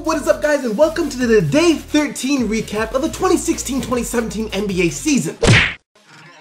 What is up, guys, and welcome to the Day 13 recap of the 2016-2017 NBA season.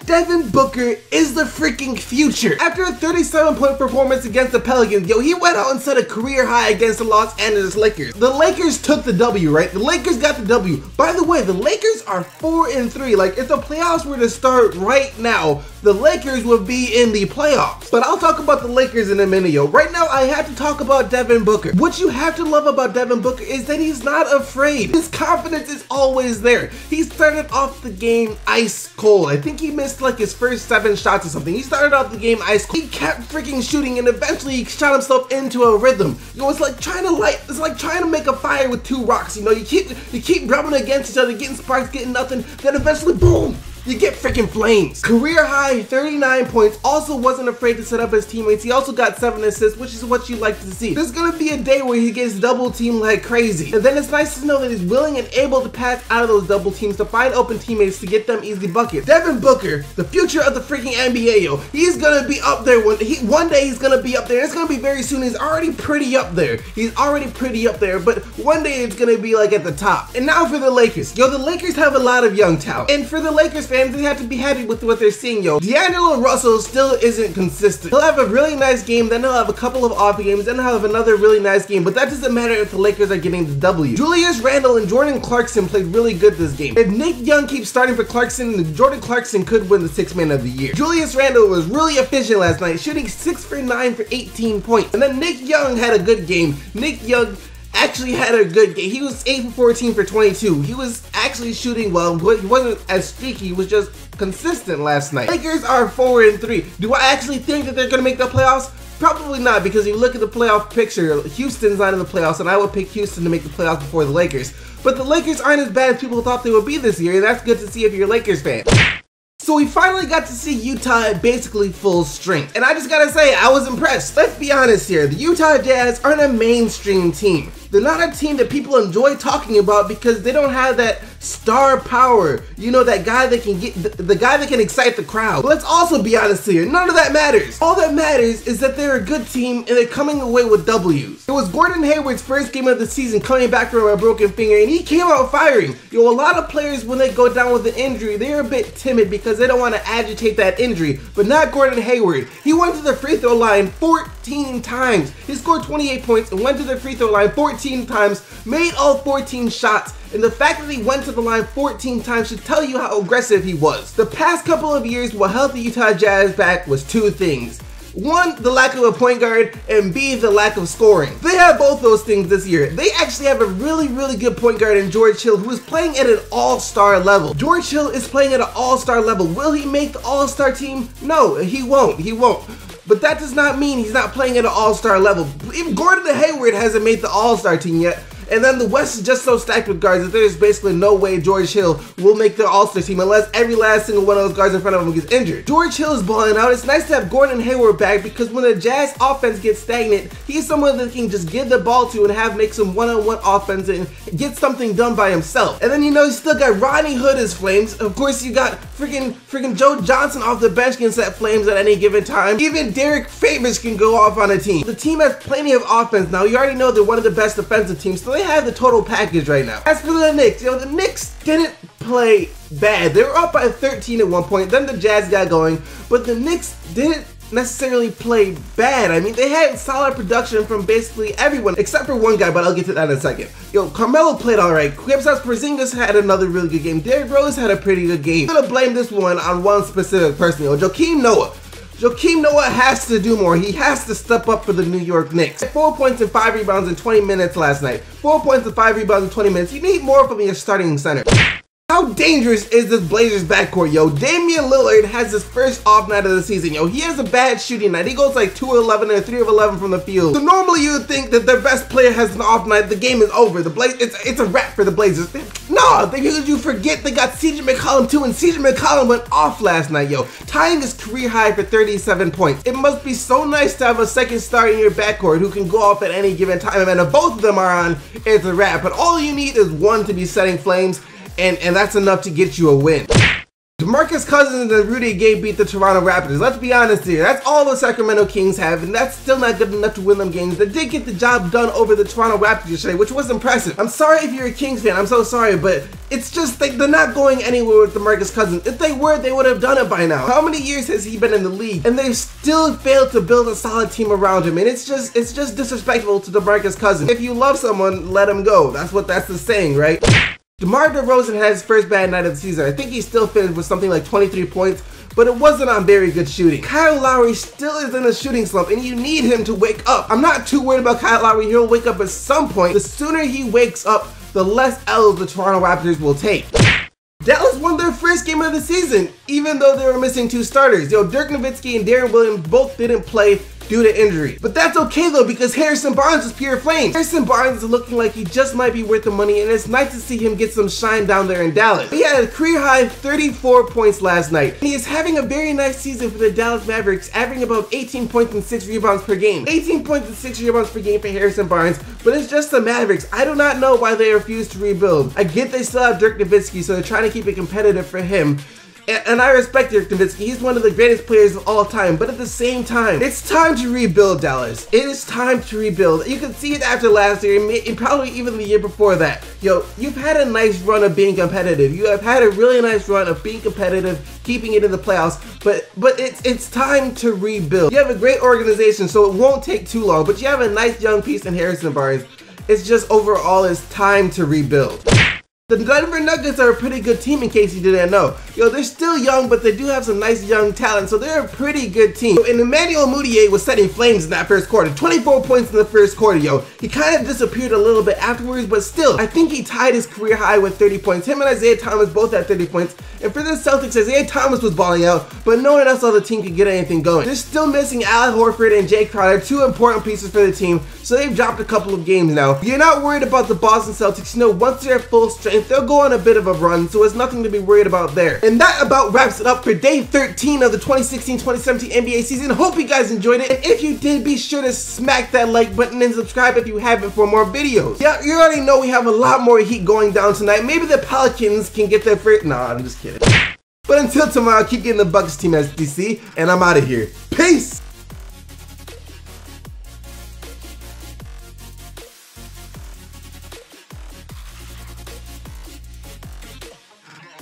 Devin Booker is the freaking future. After a 37-point performance against the Pelicans, he went out and set a career high against the Los Angeles Lakers. The Lakers took the W, right? The Lakers got the W. By the way, the Lakers are 4-3. Like, if the playoffs were to start right now, the Lakers would be in the playoffs. But I'll talk about the Lakers in a minute, yo. Right now, I have to talk about Devin Booker. What you have to love about Devin Booker is that he's not afraid. His confidence is always there. He started off the game ice cold. I think he missed like his first 7 shots or something. He started off the game ice cold. He kept freaking shooting and eventually he shot himself into a rhythm. It's like trying to make a fire with 2 rocks. You keep rubbing against each other, getting sparks, getting nothing, then eventually boom, you get freaking flames. Career high 39 points. Also wasn't afraid to set up his teammates. He also got 7 assists, which is what you like to see. There's gonna be a day where he gets double teamed like crazy. And then it's nice to know that he's willing and able to pass out of those double teams to find open teammates to get them easy buckets. Devin Booker, the future of the freaking NBA, yo. He's gonna be up there one day he's gonna be up there. It's gonna be very soon. He's already pretty up there. But one day it's gonna be like at the top. And now for the Lakers. The Lakers have a lot of young talent. And for the Lakers fans, they have to be happy with what they're seeing, yo. D'Angelo Russell still isn't consistent. He'll have a really nice game, then he'll have a couple of off games, then he'll have another really nice game, but that doesn't matter if the Lakers are getting the W. Julius Randle and Jordan Clarkson played really good this game. If Nick Young keeps starting for Clarkson, Jordan Clarkson could win the 6th Man of the Year. Julius Randle was really efficient last night, shooting 6 for 9 for 18 points. And then Nick Young had a good game. Nick Young actually had a good game. He was 8 for 14 for 22. He was actually shooting well, but he wasn't as streaky. He was just consistent last night. Lakers are 4-3. Do I actually think that they're gonna make the playoffs? Probably not, because if you look at the playoff picture, Houston's not in the playoffs, and I would pick Houston to make the playoffs before the Lakers. But the Lakers aren't as bad as people thought they would be this year, and that's good to see if you're a Lakers fan. So we finally got to see Utah at basically full strength. And I just gotta say, I was impressed. Let's be honest here, the Utah Jazz aren't a mainstream team. They're not a team that people enjoy talking about because they don't have that star power. That guy that can the guy that can excite the crowd. But let's also be honest here, none of that matters. All that matters is that they're a good team and they're coming away with W's. It was Gordon Hayward's first game of the season coming back from a broken finger and he came out firing. A lot of players when they go down with an injury, they're a bit timid because they don't want to agitate that injury. But not Gordon Hayward. He went to the free throw line 14 times. He scored 28 points and went to the free throw line 14 times, made all 14 shots. And the fact that he went to the line 14 times should tell you how aggressive he was. The past couple of years, what held the Utah Jazz back was 2 things. 1, the lack of a point guard, and B, the lack of scoring. They have both those things this year. They actually have a really, really good point guard in George Hill, who is playing at an all-star level. George Hill is playing at an all-star level. Will he make the all-star team? No, he won't. But that does not mean he's not playing at an all-star level. Even Gordon Hayward hasn't made the all-star team yet. And then the West is just so stacked with guards that there's basically no way George Hill will make the All-Star team unless every last single one of those guards in front of him gets injured. George Hill is balling out. It's nice to have Gordon Hayward back because when the Jazz offense gets stagnant, he's someone that can just give the ball to and make some one-on-one offense and get something done by himself. And then you still got Rodney Hood as flames. Of course, you got freaking Joe Johnson off the bench can set flames at any given time. Even Derek Favors can go off on a team. The team has plenty of offense now. You already know they're one of the best defensive teams, so they have the total package right now. As for the Knicks, the Knicks didn't play bad. They were up by 13 at one point, then the Jazz got going, but the Knicks didn't necessarily play bad. I mean, they had solid production from basically everyone except for one guy, but I'll get to that in a second. Carmelo played alright. Kristaps Porzingis had another really good game. Derrick Rose had a pretty good game. I'm gonna blame this one on one specific person, Joakim Noah. Joakim Noah has to do more. He has to step up for the New York Knicks. 4 points and 5 rebounds in 20 minutes last night. 4 points and 5 rebounds in 20 minutes. You need more from your starting center. How dangerous is this Blazers backcourt, Damian Lillard has his first off night of the season, He has a bad shooting night. He goes like 2 of 11 and 3 of 11 from the field. So normally you would think that their best player has an off night, the game is over. It's a wrap for the Blazers. No, because you forget they got CJ McCollum too, and CJ McCollum went off last night, tying his career high for 37 points. It must be so nice to have a second star in your backcourt who can go off at any given time, and if both of them are on, it's a wrap. But all you need is one to be setting flames, and that's enough to get you a win. DeMarcus Cousins and Rudy Gay beat the Toronto Raptors. Let's be honest here, that's all the Sacramento Kings have, and that's still not good enough to win them games. They did get the job done over the Toronto Raptors yesterday, which was impressive. I'm sorry if you're a Kings fan, I'm so sorry, but it's just like they're not going anywhere with DeMarcus Cousins. If they were, they would have done it by now. How many years has he been in the league? And they've still failed to build a solid team around him, and it's just disrespectful to DeMarcus Cousins. If you love someone, let him go. That's the saying, right? DeMar DeRozan had his first bad night of the season. I think he still finished with something like 23 points, but it wasn't on very good shooting. Kyle Lowry still is in a shooting slump, and you need him to wake up. I'm not too worried about Kyle Lowry. He'll wake up at some point. The sooner he wakes up, the less L's the Toronto Raptors will take. Dallas won their first game of the season, even though they were missing 2 starters. Dirk Nowitzki and Darren Williams both didn't play due to injury. But that's okay though, because Harrison Barnes is pure flame. Harrison Barnes is looking like he just might be worth the money, and it's nice to see him get some shine down there in Dallas. He had a career high 34 points last night. He is having a very nice season for the Dallas Mavericks, averaging about 18 points and 6 rebounds per game. 18 points and 6 rebounds per game for Harrison Barnes, but it's just the Mavericks. I do not know why they refuse to rebuild. I get they still have Dirk Nowitzki, so they're trying to keep it competitive for him. And I respect Dirk Nowitzki. He's one of the greatest players of all time, but at the same time, it's time to rebuild, Dallas. It is time to rebuild. You can see it after last year, and probably even the year before that. You've had a nice run of being competitive. You have had a really nice run of being competitive, keeping it in the playoffs, but it's time to rebuild. You have a great organization, so it won't take too long, but you have a nice young piece in Harrison Barnes. It's just overall, it's time to rebuild. The Denver Nuggets are a pretty good team, in case you didn't know. They're still young, but they do have some nice young talent, so they're a pretty good team. And Emmanuel Mudiay was setting flames in that first quarter. 24 points in the first quarter, He kind of disappeared a little bit afterwards, but still, I think he tied his career high with 30 points. Him and Isaiah Thomas both had 30 points. And for the Celtics, Isaiah Thomas was balling out, but no one else on the team could get anything going. They're still missing Al Horford and Jay Crowder, 2 important pieces for the team, so they've dropped a couple of games now. You're not worried about the Boston Celtics. Once they're at full strength, they'll go on a bit of a run, so it's nothing to be worried about there. And that about wraps it up for day 13 of the 2016-2017 NBA season. Hope you guys enjoyed it, and if you did, be sure to smack that like button and subscribe if you haven't for more videos. Yeah, you already know we have a lot more heat going down tonight. Maybe the Pelicans can get their first. Nah, I'm just kidding. But until tomorrow, keep getting the Bucks team SDC, and I'm out of here. Peace!